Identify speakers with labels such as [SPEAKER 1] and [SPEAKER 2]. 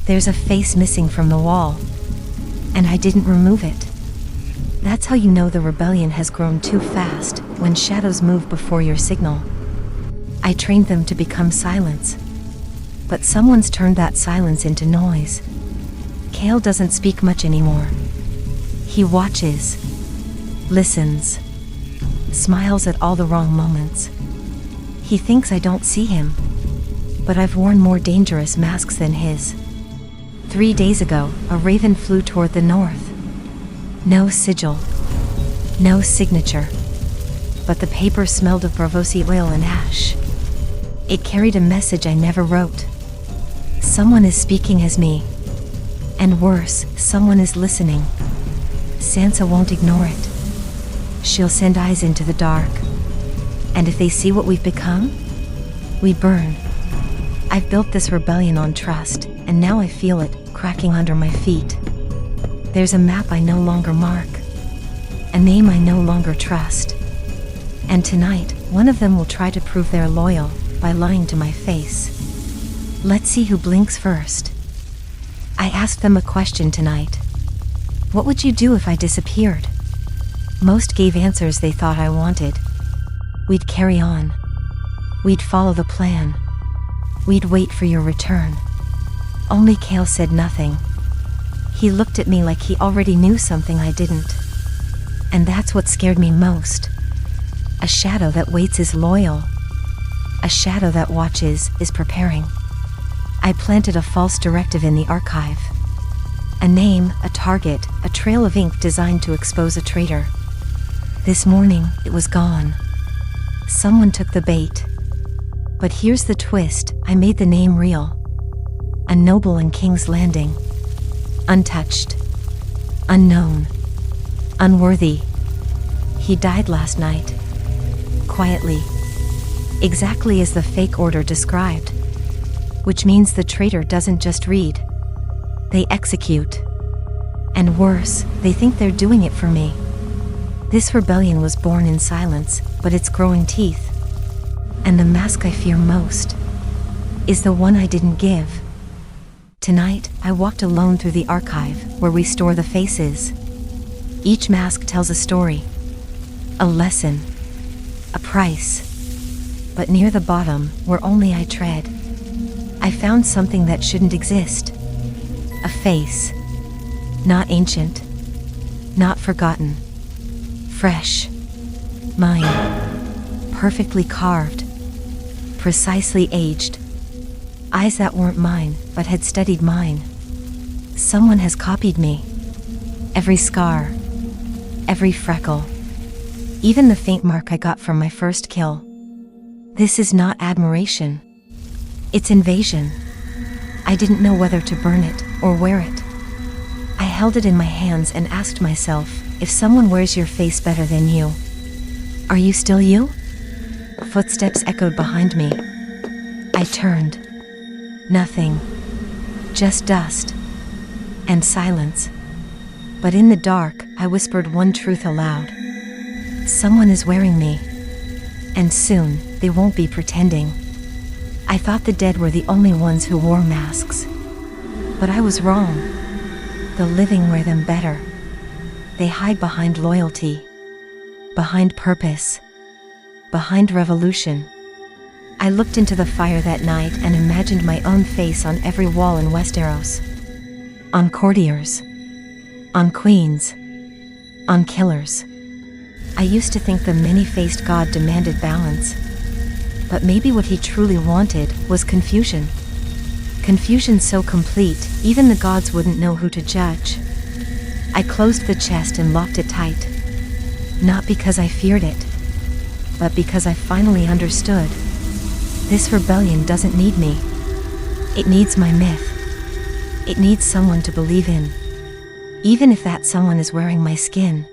[SPEAKER 1] There's a face missing from the wall, and I didn't remove it. That's how you know the rebellion has grown too fast, when shadows move before your signal. I trained them to become silence, but someone's turned that silence into noise. Kale doesn't speak much anymore. He watches, listens, smiles at all the wrong moments. He thinks I don't see him, but I've worn more dangerous masks than his. 3 days ago, a raven flew toward the north. No sigil, no signature, but the paper smelled of Bravosi oil and ash. It carried a message I never wrote. Someone is speaking as me, and worse, someone is listening. Sansa won't ignore it. She'll send eyes into the dark, and if they see what we've become, we burn. I've built this rebellion on trust, and now I feel it cracking under my feet. There's a map I no longer mark, a name I no longer trust. And tonight, one of them will try to prove they're loyal by lying to my face. Let's see who blinks first. I asked them a question tonight. What would you do if I disappeared? Most gave answers they thought I wanted. We'd carry on. We'd follow the plan. We'd wait for your return. Only Kale said nothing. He looked at me like he already knew something I didn't. And that's what scared me most. A shadow that waits is loyal. A shadow that watches is preparing. I planted a false directive in the archive. A name, a target, a trail of ink designed to expose a traitor. This morning, it was gone. Someone took the bait. But here's the twist, I made the name real. A noble in King's Landing. Untouched. Unknown. Unworthy. He died last night. Quietly. Exactly as the fake order described. Which means the traitor doesn't just read. They execute. And worse, they think they're doing it for me. This rebellion was born in silence, but it's growing teeth. And the mask I fear most is the one I didn't give. Tonight, I walked alone through the archive, where we store the faces. Each mask tells a story, a lesson, a price. But near the bottom, where only I tread, I found something that shouldn't exist. A face. Not ancient. Not forgotten. Fresh. Mine. Perfectly carved. Precisely aged. Eyes that weren't mine, but had studied mine. Someone has copied me. Every scar. Every freckle. Even the faint mark I got from my first kill. This is not admiration. It's invasion. I didn't know whether to burn it or wear it. I held it in my hands and asked myself, if someone wears your face better than you, are you still you? Footsteps echoed behind me. I turned. Nothing. Just dust. And silence. But in the dark, I whispered one truth aloud. Someone is wearing me. And soon, they won't be pretending. I thought the dead were the only ones who wore masks. But I was wrong. The living wear them better. They hide behind loyalty. Behind purpose. Behind revolution. I looked into the fire that night and imagined my own face on every wall in Westeros. On courtiers. On queens. On killers. I used to think the many-faced god demanded balance. But maybe what he truly wanted was confusion. Confusion so complete, even the gods wouldn't know who to judge. I closed the chest and locked it tight. Not because I feared it, but because I finally understood. This rebellion doesn't need me. It needs my myth. It needs someone to believe in. Even if that someone is wearing my skin.